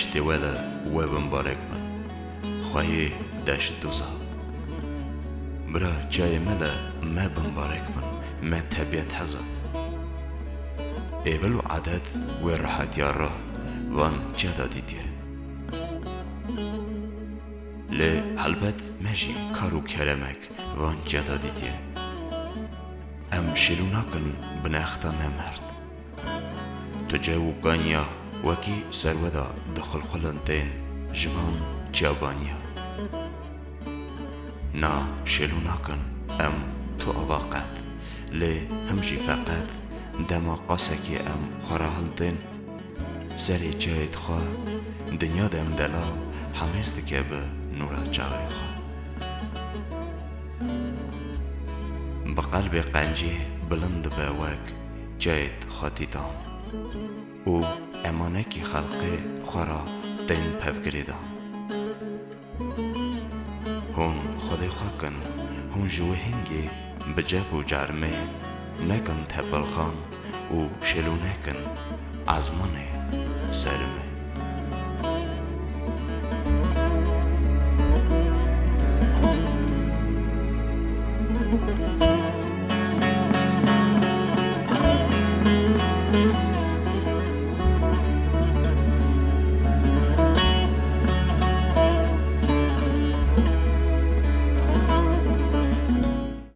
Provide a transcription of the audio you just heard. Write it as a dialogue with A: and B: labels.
A: دشت ولا وبن بارك من خواهی دشت دوزا برا جای ملا ما بمبارك من ما تبيت حزن ايبلو عدد وراحت يارا وان جدا ديديه لی البت مجی کارو کرمک وان جدا دیدیه ام شلو نکن بناختا نمرد تجاو گانیا وکی سرودا دخل خلنتين جبان جابانيا نا شلو نکن ام تو أواقات لی همجی فقط دما قاسکی ام خراهلتين سری جاید خواه دنیا دم دلال همست که به نورا جاوی خواه بقلب قنجی بلند به وک جاید خاطی دان او امانکی خلقی خورا دین پفگری دان هون خودی خواه کن هون جوه هنگی بجب و جرمه نکن تبل خان و شلو نکن ازمانه سرمه